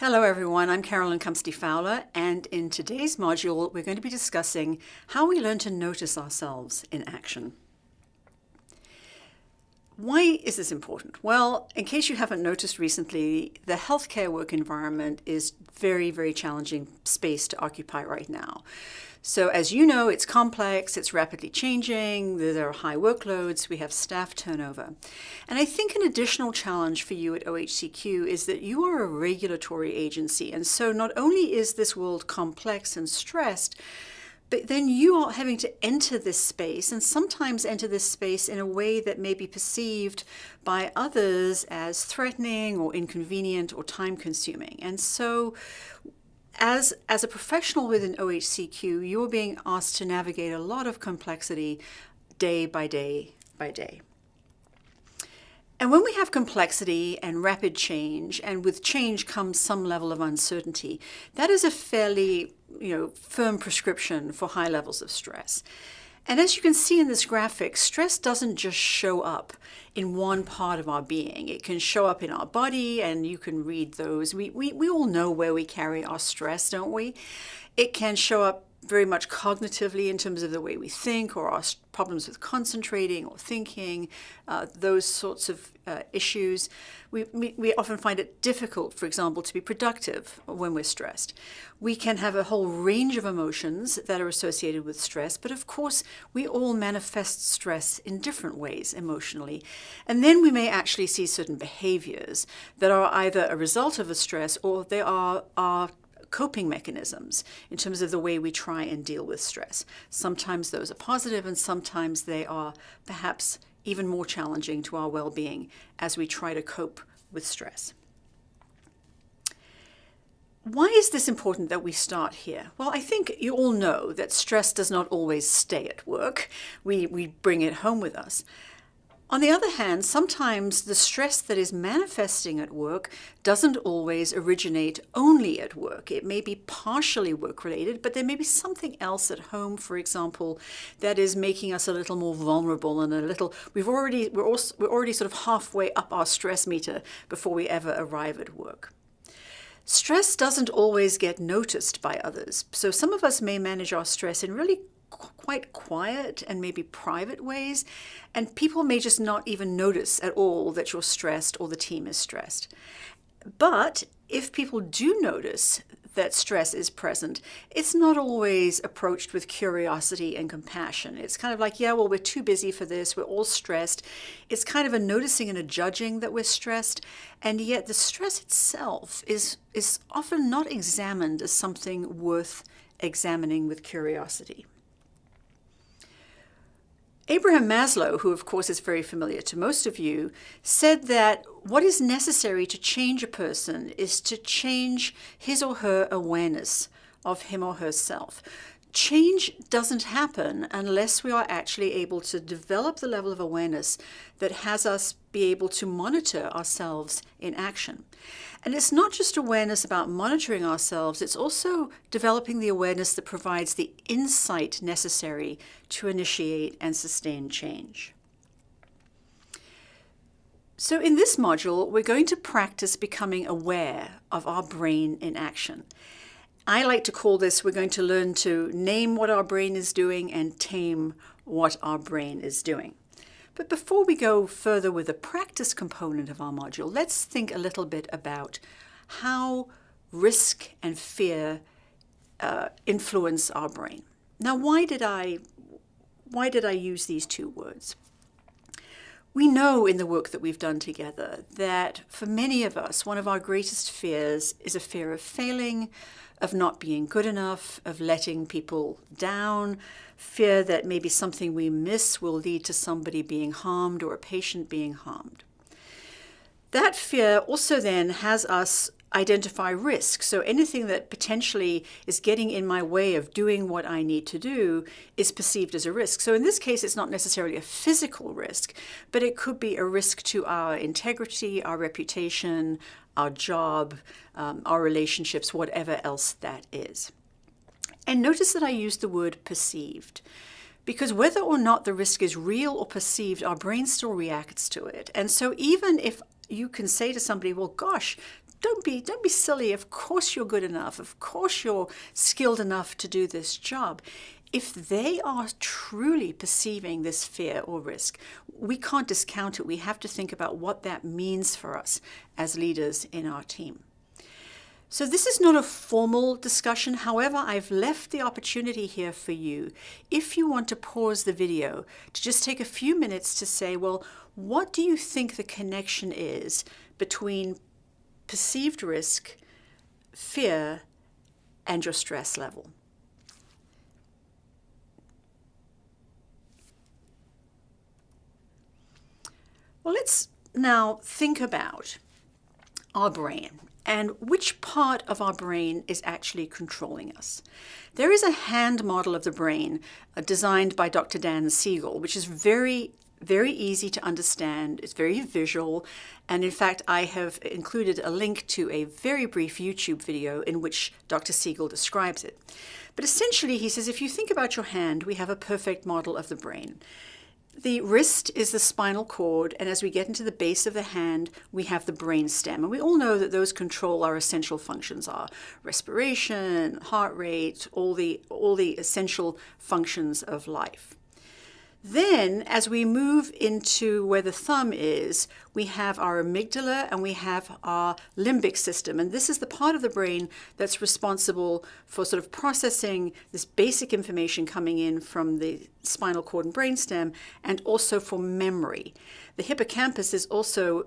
Hello everyone, I'm Carolyn Cumsty-Fowler, and in today's module we're going to be discussing how we learn to notice ourselves in action. Why is this important? Well, in case you haven't noticed recently, the healthcare work environment is very challenging space to occupy right now. So as you know, it's complex, it's rapidly changing, there are high workloads, we have staff turnover. And I think an additional challenge for you at OHCQ is that you are a regulatory agency. And so not only is this world complex and stressed, but then you are having to enter this space, and sometimes enter this space in a way that may be perceived by others as threatening or inconvenient or time-consuming. And so as a professional within OHCQ, you're being asked to navigate a lot of complexity day by day by day. And when we have complexity and rapid change, and with change comes some level of uncertainty, that is a fairly firm prescription for high levels of stress. And as you can see in this graphic, stress doesn't just show up in one part of our being. It can show up in our body, and you can read those. We all know where we carry our stress, don't we? It can show up very much cognitively in terms of the way we think, or our problems with concentrating or thinking, those sorts of issues. We often find it difficult, for example, to be productive when we're stressed. We can have a whole range of emotions that are associated with stress, but of course we all manifest stress in different ways emotionally. And then we may actually see certain behaviors that are either a result of a stress, or they are coping mechanisms in terms of the way we try and deal with stress. Sometimes those are positive, and sometimes they are perhaps even more challenging to our well-being as we try to cope with stress. Why is this important that we start here? Well, I think you all know that stress does not always stay at work. We bring it home with us. On the other hand, sometimes the stress that is manifesting at work doesn't always originate only at work. It may be partially work-related, but there may be something else at home, for example, that is making us a little more vulnerable and we're already sort of halfway up our stress meter before we ever arrive at work. Stress doesn't always get noticed by others. So some of us may manage our stress in really quite quiet and maybe private ways, and people may just not even notice at all that you're stressed or the team is stressed. But if people do notice that stress is present, it's not always approached with curiosity and compassion. It's kind of like, yeah, well, we're too busy for this, we're all stressed. It's kind of a noticing and a judging that we're stressed, and yet the stress itself is often not examined as something worth examining with curiosity. Abraham Maslow, who of course is very familiar to most of you, said that what is necessary to change a person is to change his or her awareness of him or herself. Change doesn't happen unless we are actually able to develop the level of awareness that has us be able to monitor ourselves in action. And it's not just awareness about monitoring ourselves, it's also developing the awareness that provides the insight necessary to initiate and sustain change. So in this module, we're going to practice becoming aware of our brain in action. I like to call this, we're going to learn to name what our brain is doing and tame what our brain is doing. But before we go further with the practice component of our module, let's think a little bit about how risk and fear influence our brain. Now, why did I use these two words? We know in the work that we've done together that for many of us, one of our greatest fears is a fear of failing, of not being good enough, of letting people down, fear that maybe something we miss will lead to somebody being harmed or a patient being harmed. That fear also then has us identify risk. So anything that potentially is getting in my way of doing what I need to do is perceived as a risk. So in this case, it's not necessarily a physical risk, but it could be a risk to our integrity, our reputation, our job, our relationships, whatever else that is. And notice that I used the word perceived, because whether or not the risk is real or perceived, our brain still reacts to it. And so even if you can say to somebody, well, gosh, don't be silly. Of course you're good enough. Of course you're skilled enough to do this job. If they are truly perceiving this fear or risk, we can't discount it. We have to think about what that means for us as leaders in our team. So this is not a formal discussion. However, I've left the opportunity here for you, if you want to pause the video, to just take a few minutes to say, well, what do you think the connection is between perceived risk, fear, and your stress level? Well, let's now think about our brain and which part of our brain is actually controlling us. There is a hand model of the brain designed by Dr. Dan Siegel, which is very easy to understand. It's very visual. And in fact, I have included a link to a very brief YouTube video in which Dr. Siegel describes it. But essentially, he says, if you think about your hand, we have a perfect model of the brain. The wrist is the spinal cord, and as we get into the base of the hand, we have the brain stem. And we all know that those control our essential functions, our respiration, heart rate, all the essential functions of life. Then, as we move into where the thumb is, we have our amygdala and we have our limbic system. And this is the part of the brain that's responsible for sort of processing this basic information coming in from the spinal cord and brainstem, and also for memory. The hippocampus is also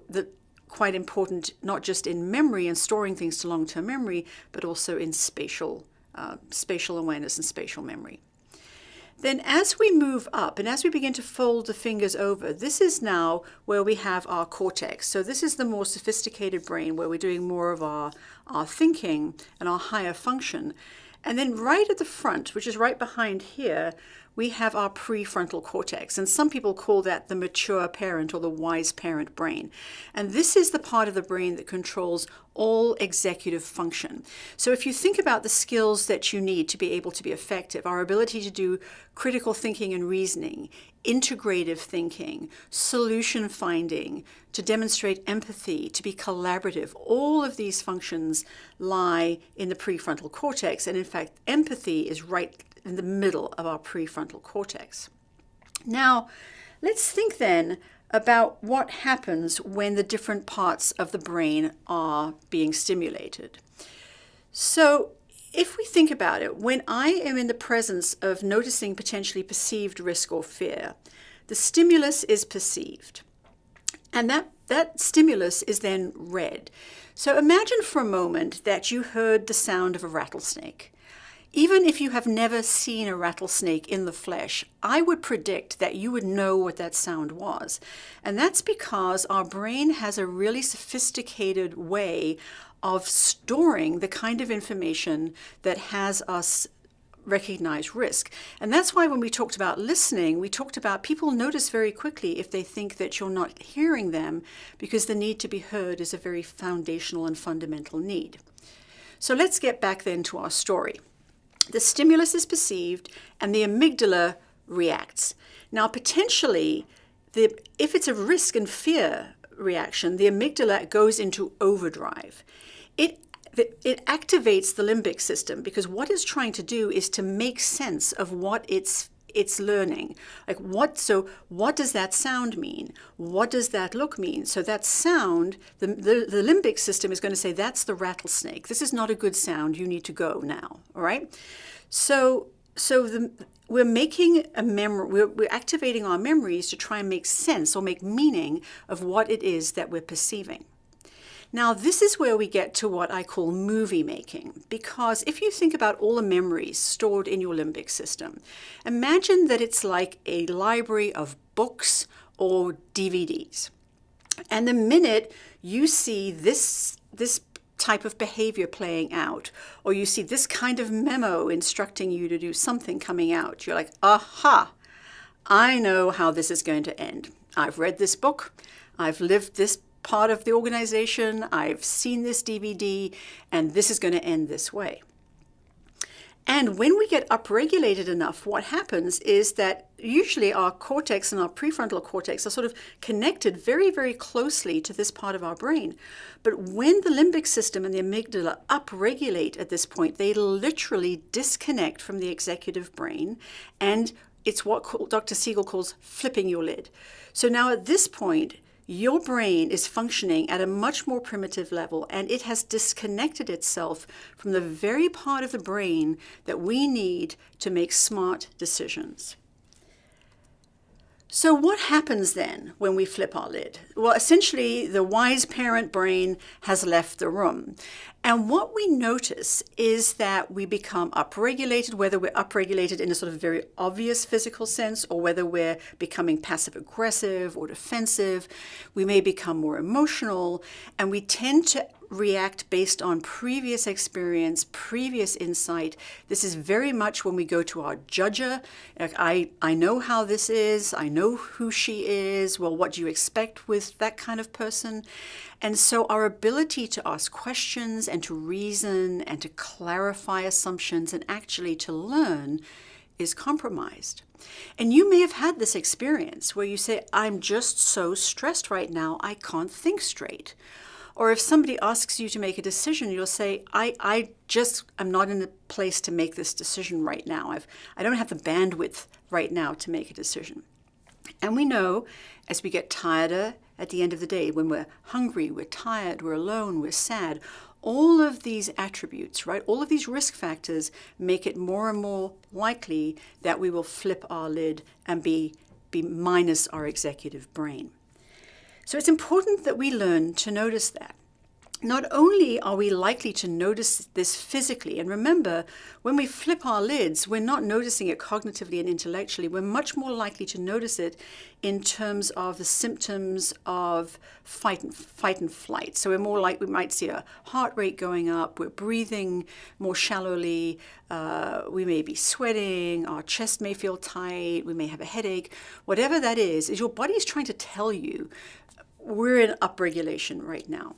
quite important, not just in memory and storing things to long-term memory, but also in spatial awareness and spatial memory. Then as we move up and as we begin to fold the fingers over, this is now where we have our cortex. So this is the more sophisticated brain where we're doing more of our thinking and our higher function. And then right at the front, which is right behind here, we have our prefrontal cortex. And some people call that the mature parent or the wise parent brain. And this is the part of the brain that controls all executive function. So if you think about the skills that you need to be able to be effective, our ability to do critical thinking and reasoning, integrative thinking, solution finding, to demonstrate empathy, to be collaborative, all of these functions lie in the prefrontal cortex. And in fact, empathy is right in the middle of our prefrontal cortex. Now, let's think then about what happens when the different parts of the brain are being stimulated. So if we think about it, when I am in the presence of noticing potentially perceived risk or fear, the stimulus is perceived. And that stimulus is then read. So imagine for a moment that you heard the sound of a rattlesnake. Even if you have never seen a rattlesnake in the flesh, I would predict that you would know what that sound was. And that's because our brain has a really sophisticated way of storing the kind of information that has us recognize risk. And that's why when we talked about listening, we talked about people notice very quickly if they think that you're not hearing them, because the need to be heard is a very foundational and fundamental need. So let's get back then to our story. The stimulus is perceived and the amygdala reacts. Now, potentially, if it's a risk and fear reaction, the amygdala goes into overdrive. It activates the limbic system because what it's trying to do is to make sense of what it's learning. Like what does that sound mean? What does that look mean? So that sound, the limbic system is going to say, that's the rattlesnake. This is not a good sound. You need to go now. All right. So we're making a memory. We're activating our memories to try and make sense or make meaning of what it is that we're perceiving. Now, this is where we get to what I call movie making, because if you think about all the memories stored in your limbic system, imagine that it's like a library of books or DVDs. And the minute you see this type of behavior playing out, or you see this kind of memo instructing you to do something coming out, you're like, aha, I know how this is going to end. I've read this book. I've lived this part of the organization, I've seen this DVD, and this is going to end this way. And when we get upregulated enough, what happens is that usually our cortex and our prefrontal cortex are sort of connected very, very closely to this part of our brain. But when the limbic system and the amygdala upregulate at this point, they literally disconnect from the executive brain, and it's what Dr. Siegel calls flipping your lid. So now at this point, your brain is functioning at a much more primitive level, and it has disconnected itself from the very part of the brain that we need to make smart decisions. So what happens then when we flip our lid? Well, essentially, the wise parent brain has left the room. And what we notice is that we become upregulated, whether we're upregulated in a sort of very obvious physical sense or whether we're becoming passive aggressive or defensive. We may become more emotional, and we tend to react based on previous experience, previous insight. This is very much when we go to our judger. Like, I know how this is. I know who she is. Well, what do you expect with that kind of person? And so our ability to ask questions and to reason and to clarify assumptions and actually to learn is compromised. And you may have had this experience where you say, I'm just so stressed right now, I can't think straight. Or if somebody asks you to make a decision, you'll say, I'm not in a place to make this decision right now. I don't have the bandwidth right now to make a decision. And we know as we get tireder at the end of the day, when we're hungry, we're tired, we're alone, we're sad, all of these attributes, right, all of these risk factors make it more and more likely that we will flip our lid and be minus our executive brain. So it's important that we learn to notice that. Not only are we likely to notice this physically, and remember, when we flip our lids, we're not noticing it cognitively and intellectually. We're much more likely to notice it in terms of the symptoms of fight and flight. So we're more like, we might see a heart rate going up, we're breathing more shallowly, we may be sweating, our chest may feel tight, we may have a headache. Whatever that is your body's trying to tell you, we're in upregulation right now.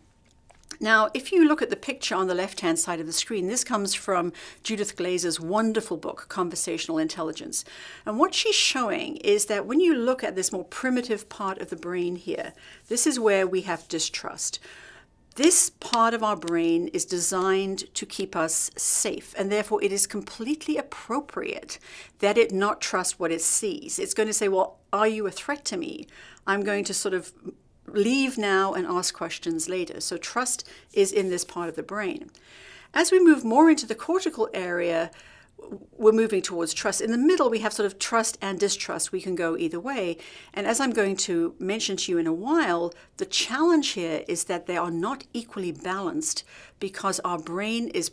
Now, if you look at the picture on the left-hand side of the screen, this comes from Judith Glazer's wonderful book, Conversational Intelligence. And what she's showing is that when you look at this more primitive part of the brain here, this is where we have distrust. This part of our brain is designed to keep us safe, and therefore it is completely appropriate that it not trust what it sees. It's going to say, well, are you a threat to me? I'm going to sort of leave now and ask questions later. So trust is in this part of the brain. As we move more into the cortical area, we're moving towards trust. In the middle, we have sort of trust and distrust. We can go either way. And as I'm going to mention to you in a while, the challenge here is that they are not equally balanced because our brain is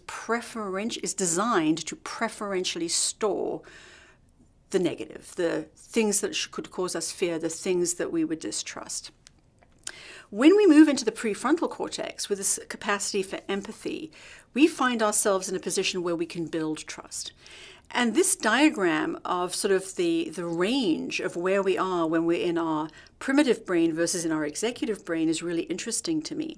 designed to preferentially store the negative, the things that could cause us fear, the things that we would distrust. When we move into the prefrontal cortex with this capacity for empathy, we find ourselves in a position where we can build trust. And this diagram of sort of the range of where we are when we're in our primitive brain versus in our executive brain is really interesting to me.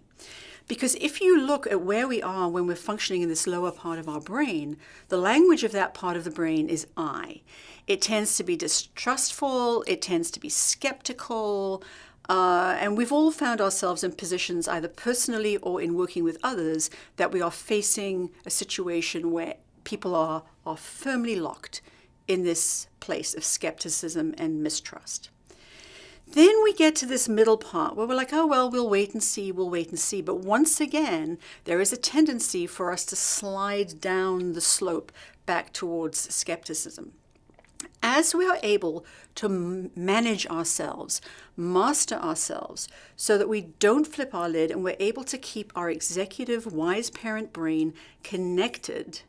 Because if you look at where we are when we're functioning in this lower part of our brain, the language of that part of the brain is I. It tends to be distrustful, it tends to be skeptical, and we've all found ourselves in positions either personally or in working with others that we are facing a situation where people are firmly locked in this place of skepticism and mistrust. Then we get to this middle part where we're like, oh, well, we'll wait and see. But once again, there is a tendency for us to slide down the slope back towards skepticism. As we are able to manage ourselves, master ourselves, so that we don't flip our lid and we're able to keep our executive wise parent brain connected,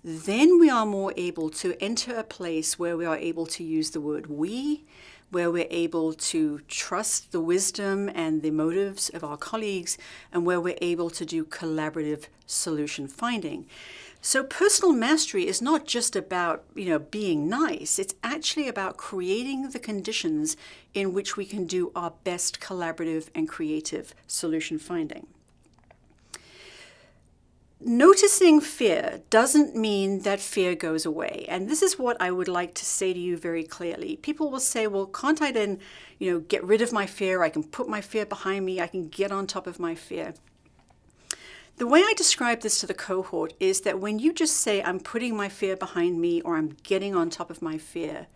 then we are more able to enter a place where we are able to use the word we, where we're able to trust the wisdom and the motives of our colleagues, and where we're able to do collaborative solution finding. So personal mastery is not just about, being nice. It's actually about creating the conditions in which we can do our best collaborative and creative solution finding. noticing fear doesn't mean that fear goes away. And this is what I would like to say to you very clearly. People will say, well, can't I then, get rid of my fear? I can put my fear behind me. I can get on top of my fear. The way I describe this to the cohort is that when you just say, I'm putting my fear behind me, or I'm getting on top of my fear,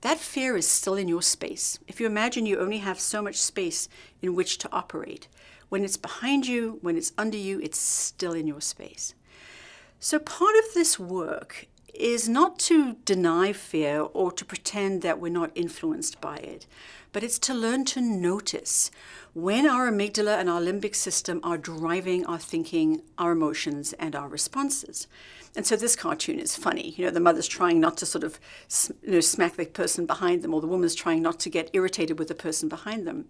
that fear is still in your space. If you imagine you only have so much space in which to operate, when it's behind you, when it's under you, it's still in your space. So part of this work is not to deny fear or to pretend that we're not influenced by it, but it's to learn to notice when our amygdala and our limbic system are driving our thinking, our emotions, and our responses. And so this cartoon is funny. The mother's trying not to sort of smack the person behind them, or the woman's trying not to get irritated with the person behind them.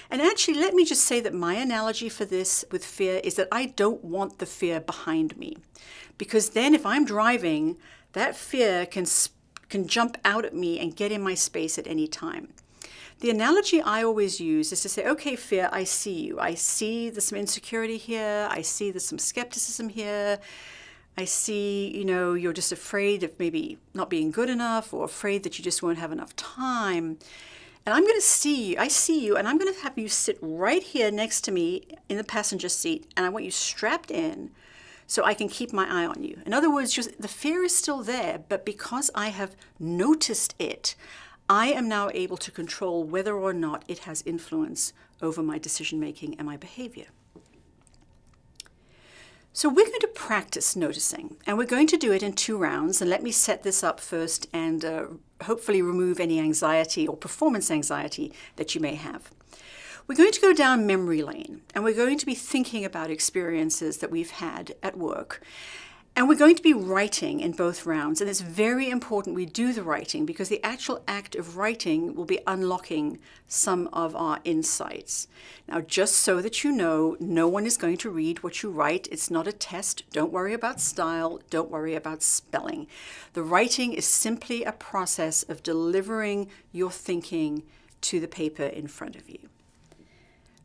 And actually, let me just say that my analogy for this with fear is that I don't want the fear behind me. Because then if I'm driving, that fear can jump out at me and get in my space at any time. The analogy I always use is to say, okay, fear, I see you. I see there's some insecurity here. I see there's some skepticism here. I see, you're just afraid of maybe not being good enough, or afraid that you just won't have enough time. And I'm going to see you. I see you, and I'm going to have you sit right here next to me in the passenger seat, and I want you strapped in so I can keep my eye on you. In other words, just the fear is still there, but because I have noticed it, I am now able to control whether or not it has influence over my decision-making and my behavior. So we're going to practice noticing, and we're going to do it in 2 rounds. And let me set this up first and hopefully remove any anxiety or performance anxiety that you may have. We're going to go down memory lane, and we're going to be thinking about experiences that we've had at work. And we're going to be writing in both rounds. And it's very important we do the writing, because the actual act of writing will be unlocking some of our insights. Now, just so that you know, no one is going to read what you write. It's not a test. Don't worry about style. Don't worry about spelling. The writing is simply a process of delivering your thinking to the paper in front of you.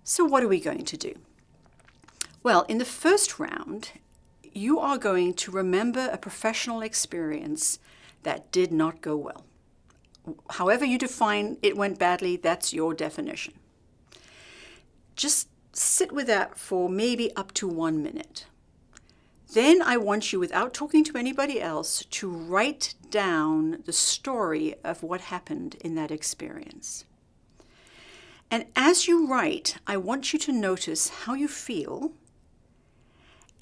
So what are we going to do? Well, in the first round, you are going to remember a professional experience that did not go well. However you define it went badly, that's your definition. Just sit with that for maybe up to 1 minute. Then I want you, without talking to anybody else, to write down the story of what happened in that experience. And as you write, I want you to notice how you feel.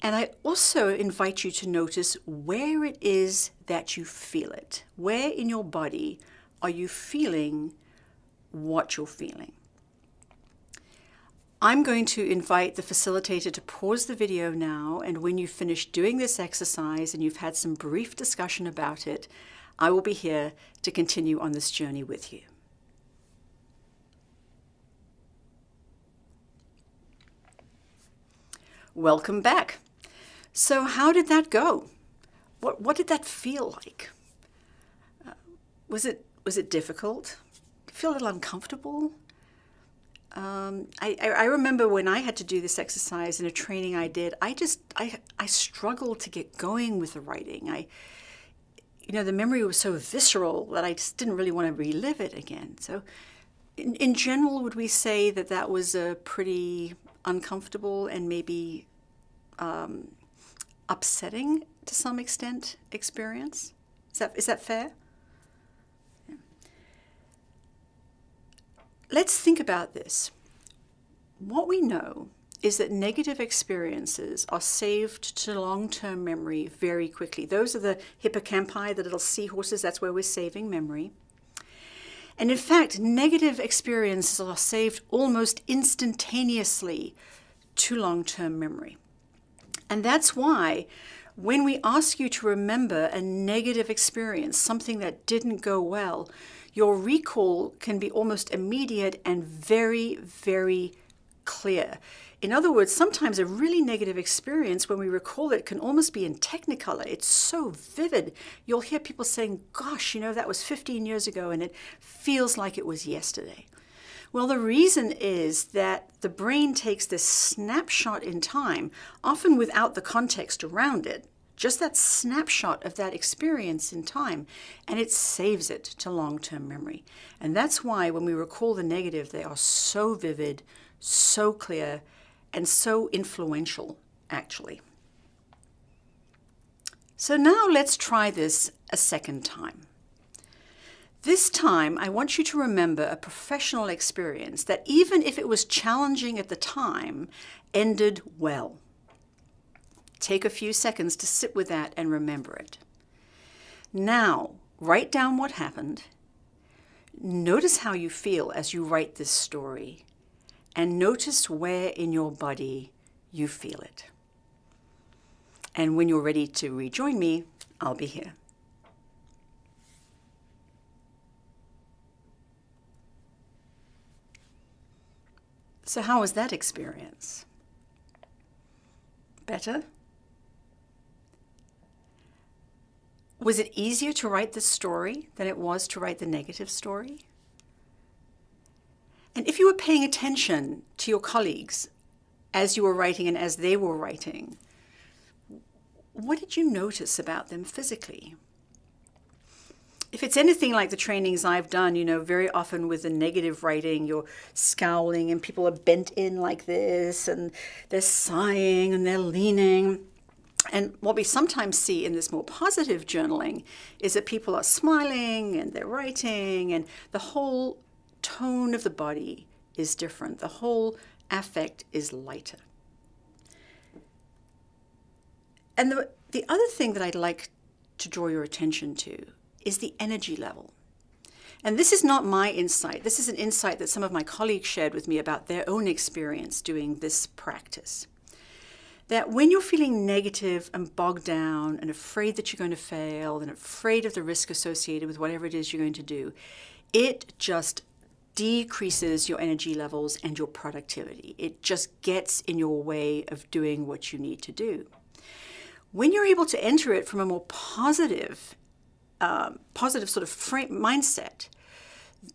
And I also invite you to notice where it is that you feel it. Where in your body are you feeling what you're feeling? I'm going to invite the facilitator to pause the video now, and when you finish doing this exercise and you've had some brief discussion about it, I will be here to continue on this journey with you. Welcome back. So how did that go? What did that feel like? Was it difficult? Did you feel a little uncomfortable? I remember when I had to do this exercise in a training I did, I struggled to get going with the writing. The memory was so visceral that I just didn't really want to relive it again. So in general, would we say that that was a pretty uncomfortable and maybe upsetting to some extent experience? Is that fair? Yeah. Let's think about this. What we know is that negative experiences are saved to long-term memory very quickly. Those are the hippocampi, the little seahorses. That's where we're saving memory. And in fact, negative experiences are saved almost instantaneously to long-term memory. And that's why when we ask you to remember a negative experience, something that didn't go well, your recall can be almost immediate and very, very clear. In other words, sometimes a really negative experience, when we recall it, can almost be in technicolor. It's so vivid. You'll hear people saying, gosh, that was 15 years ago, and it feels like it was yesterday. Well, the reason is that the brain takes this snapshot in time, often without the context around it, just that snapshot of that experience in time, and it saves it to long-term memory. And that's why when we recall the negative, they are so vivid, so clear, and so influential, actually. So now let's try this a second time. This time, I want you to remember a professional experience that, even if it was challenging at the time, ended well. Take a few seconds to sit with that and remember it. Now, write down what happened. Notice how you feel as you write this story, and notice where in your body you feel it. And when you're ready to rejoin me, I'll be here. So how was that experience? Better? Was it easier to write the story than it was to write the negative story? And if you were paying attention to your colleagues as you were writing and as they were writing, what did you notice about them physically? If it's anything like the trainings I've done, very often with the negative writing, you're scowling and people are bent in like this and they're sighing and they're leaning. And what we sometimes see in this more positive journaling is that people are smiling and they're writing, and the whole tone of the body is different. The whole affect is lighter. And the other thing that I'd like to draw your attention to is the energy level. And this is not my insight. This is an insight that some of my colleagues shared with me about their own experience doing this practice. That when you're feeling negative and bogged down and afraid that you're going to fail and afraid of the risk associated with whatever it is you're going to do, it just decreases your energy levels and your productivity. It just gets in your way of doing what you need to do. When you're able to enter it from a more positive sort of mindset,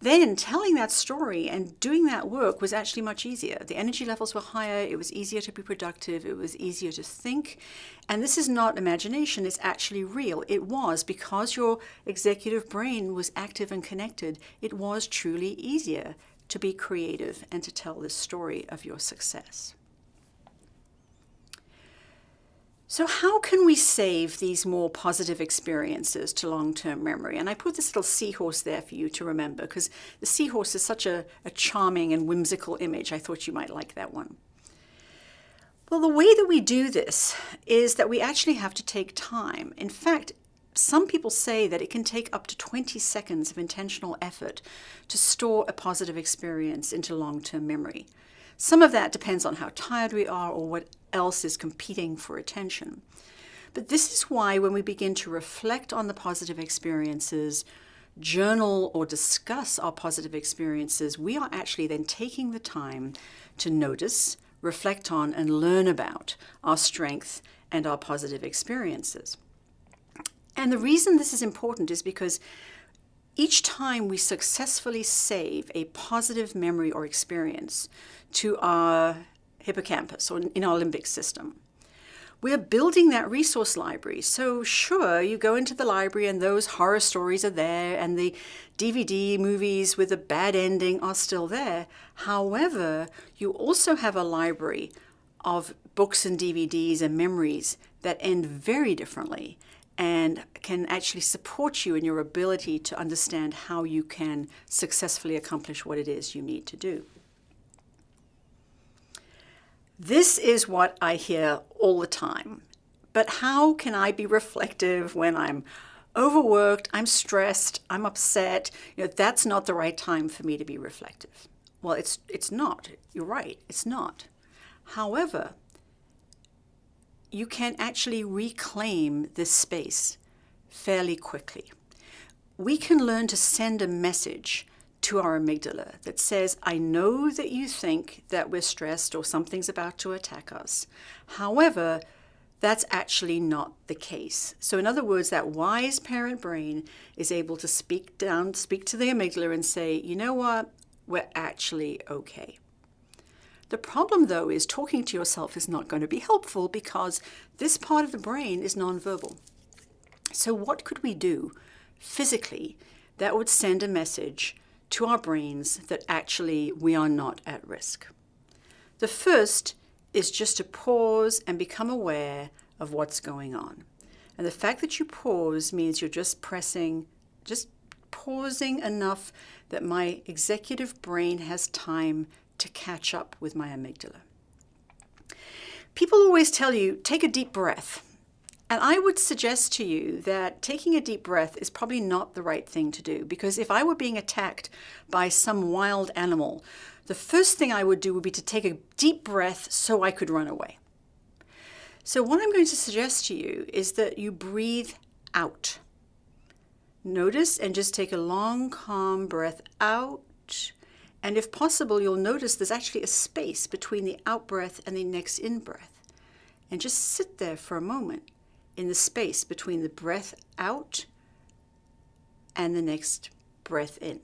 then telling that story and doing that work was actually much easier. The energy levels were higher, it was easier to be productive, it was easier to think. And this is not imagination, it's actually real. It was, because your executive brain was active and connected, it was truly easier to be creative and to tell this story of your success. So how can we save these more positive experiences to long-term memory? And I put this little seahorse there for you to remember, because the seahorse is such a charming and whimsical image. I thought you might like that one. Well, the way that we do this is that we actually have to take time. In fact, some people say that it can take up to 20 seconds of intentional effort to store a positive experience into long-term memory. Some of that depends on how tired we are or what else is competing for attention. But this is why when we begin to reflect on the positive experiences, journal or discuss our positive experiences, we are actually then taking the time to notice, reflect on, and learn about our strength and our positive experiences. And the reason this is important is because each time we successfully save a positive memory or experience to our hippocampus or in our limbic system, we're building that resource library. So sure, you go into the library and those horror stories are there and the DVD movies with a bad ending are still there. However, you also have a library of books and DVDs and memories that end very differently and can actually support you in your ability to understand how you can successfully accomplish what it is you need to do. This is what I hear all the time. But how can I be reflective when I'm overworked, I'm stressed, I'm upset? That's not the right time for me to be reflective. Well, it's not. You're right, it's not. However, you can actually reclaim this space fairly quickly. We can learn to send a message to our amygdala that says, I know that you think that we're stressed or something's about to attack us. However, that's actually not the case. So in other words, that wise parent brain is able to speak to the amygdala and say, you know what? we're actually okay. The problem, though, is talking to yourself is not going to be helpful because this part of the brain is nonverbal. So what could we do physically that would send a message to our brains that actually we are not at risk? The first is just to pause and become aware of what's going on. And the fact that you pause means you're just pausing enough that my executive brain has time to catch up with my amygdala. People always tell you, take a deep breath. And I would suggest to you that taking a deep breath is probably not the right thing to do, because if I were being attacked by some wild animal, the first thing I would do would be to take a deep breath so I could run away. So what I'm going to suggest to you is that you breathe out. Notice and just take a long, calm breath out. And if possible, you'll notice there's actually a space between the out breath and the next in breath. And just sit there for a moment in the space between the breath out and the next breath in.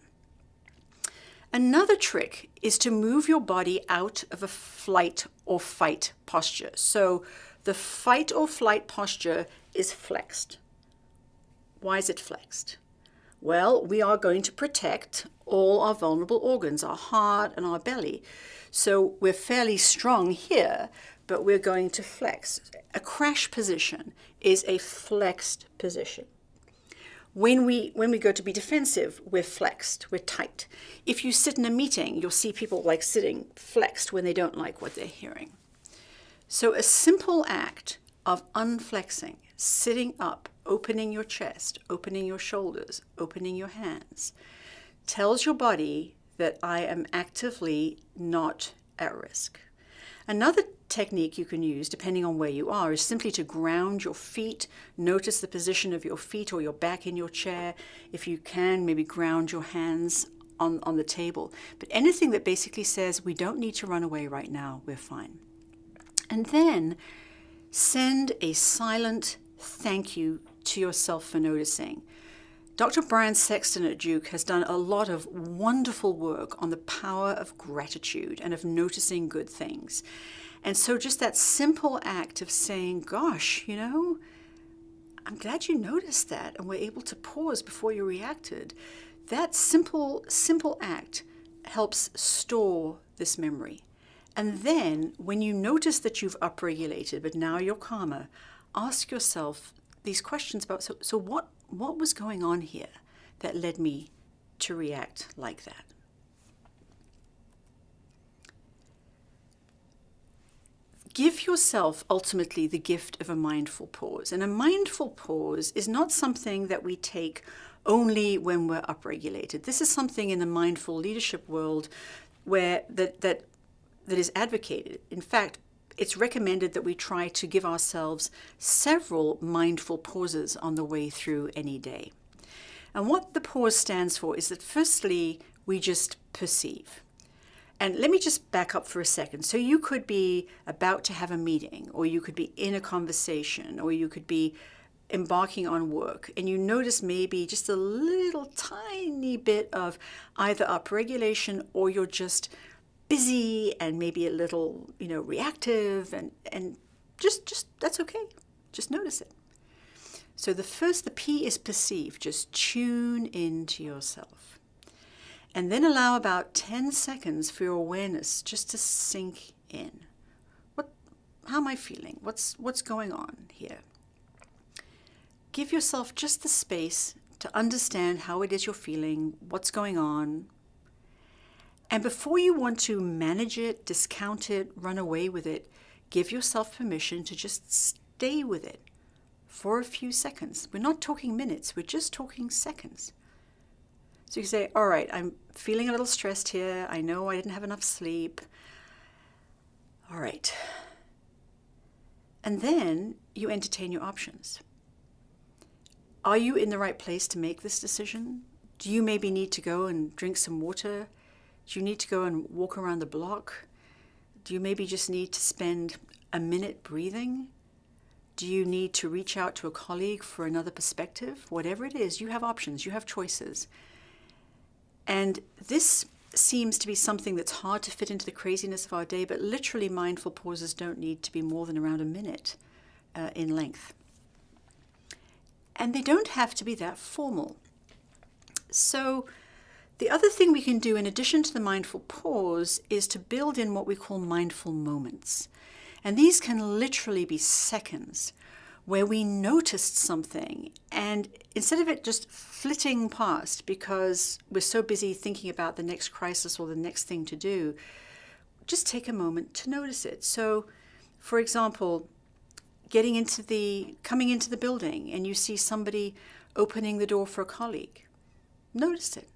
Another trick is to move your body out of a flight or fight posture. So the fight or flight posture is flexed. Why is it flexed? Well, we are going to protect all our vulnerable organs, our heart and our belly. So we're fairly strong here, but we're going to flex. A crash position is a flexed position. When we go to be defensive, we're flexed, we're tight. If you sit in a meeting, you'll see people like sitting flexed when they don't like what they're hearing. So a simple act of unflexing, sitting up, opening your chest, opening your shoulders, opening your hands, tells your body that I am actively not at risk. Another technique you can use, depending on where you are, is simply to ground your feet. Notice the position of your feet or your back in your chair. If you can, maybe ground your hands on the table. But anything that basically says, we don't need to run away right now, we're fine. And then send a silent thank you to yourself for noticing. Dr. Brian Sexton at Duke has done a lot of wonderful work on the power of gratitude and of noticing good things. And so just that simple act of saying, gosh, I'm glad you noticed that and were able to pause before you reacted. That simple act helps store this memory. And then when you notice that you've upregulated, but now you're calmer, ask yourself these questions about, so what was going on here that led me to react like that? Give yourself ultimately the gift of a mindful pause. And a mindful pause is not something that we take only when we're upregulated. This is something in the mindful leadership world where that is advocated. In fact, it's recommended that we try to give ourselves several mindful pauses on the way through any day. And what the pause stands for is that firstly, we just perceive. And let me just back up for a second. So you could be about to have a meeting, or you could be in a conversation, or you could be embarking on work, and you notice maybe just a little tiny bit of either upregulation, or you're just busy and maybe a little, reactive, and just that's okay. Just notice it. So the P is perceive. Just tune into yourself. And then allow about 10 seconds for your awareness just to sink in. How am I feeling? What's going on here? Give yourself just the space to understand how it is you're feeling, what's going on. And before you want to manage it, discount it, run away with it, give yourself permission to just stay with it for a few seconds. We're not talking minutes, we're just talking seconds. So you say, all right, I'm feeling a little stressed here. I know I didn't have enough sleep. All right. And then you entertain your options. Are you in the right place to make this decision? Do you maybe need to go and drink some water? Do you need to go and walk around the block? Do you maybe just need to spend a minute breathing? Do you need to reach out to a colleague for another perspective? Whatever it is, you have options, you have choices. And this seems to be something that's hard to fit into the craziness of our day, but literally mindful pauses don't need to be more than around a minute in length. And they don't have to be that formal. So the other thing we can do in addition to the mindful pause is to build in what we call mindful moments. And these can literally be seconds where we noticed something, and instead of it just flitting past because we're so busy thinking about the next crisis or the next thing to do, just take a moment to notice it. So, for example, coming into the building and you see somebody opening the door for a colleague, notice it.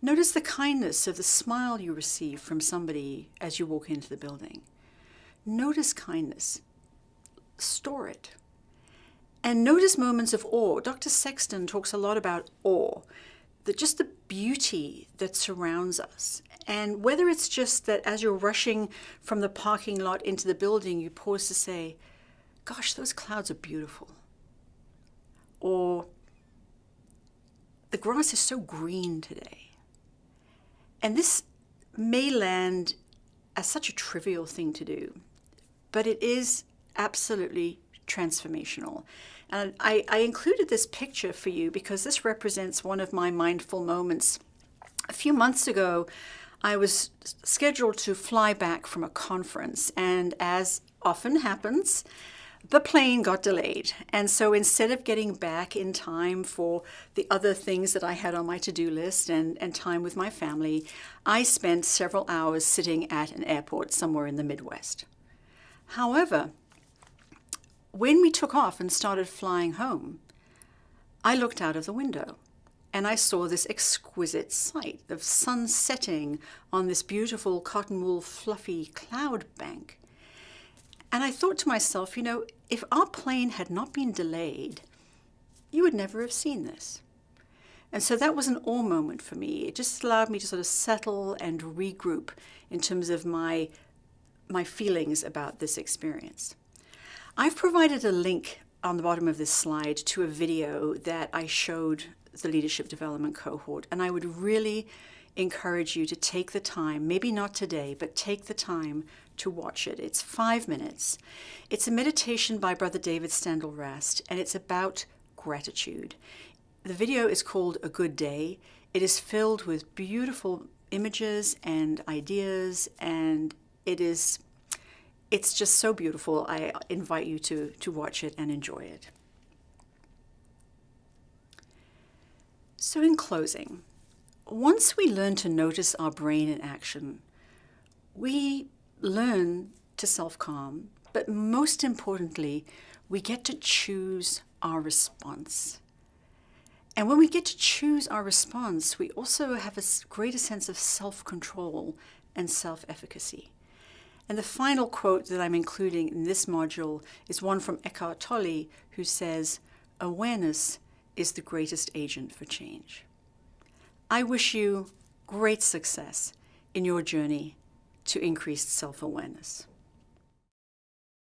Notice the kindness of the smile you receive from somebody as you walk into the building. Notice kindness. Store it. And notice moments of awe. Dr. Sexton talks a lot about awe, just the beauty that surrounds us. And whether it's just that as you're rushing from the parking lot into the building, you pause to say, gosh, those clouds are beautiful. Or the grass is so green today. And this may land as such a trivial thing to do, but it is absolutely transformational. And I included this picture for you because this represents one of my mindful moments. A few months ago, I was scheduled to fly back from a conference, and as often happens, the plane got delayed. And so instead of getting back in time for the other things that I had on my to-do list and time with my family, I spent several hours sitting at an airport somewhere in the Midwest. However, when we took off and started flying home, I looked out of the window and I saw this exquisite sight of sun setting on this beautiful cotton wool fluffy cloud bank. And I thought to myself, if our plane had not been delayed, you would never have seen this. And so that was an awe moment for me. It just allowed me to sort of settle and regroup in terms of my feelings about this experience. I've provided a link on the bottom of this slide to a video that I showed the leadership development cohort, and I would really encourage you to take the time, maybe not today, but take the time to watch it. It's 5 minutes. It's a meditation by Brother David Steindl-Rast, and it's about gratitude. The video is called A Good Day. It is filled with beautiful images and ideas, and it's just so beautiful. I invite you to watch it and enjoy it. So in closing, once we learn to notice our brain in action, we learn to self-calm, but most importantly, we get to choose our response. And when we get to choose our response, we also have a greater sense of self-control and self-efficacy. And the final quote that I'm including in this module is one from Eckhart Tolle, who says, "Awareness is the greatest agent for change." I wish you great success in your journey to increased self-awareness.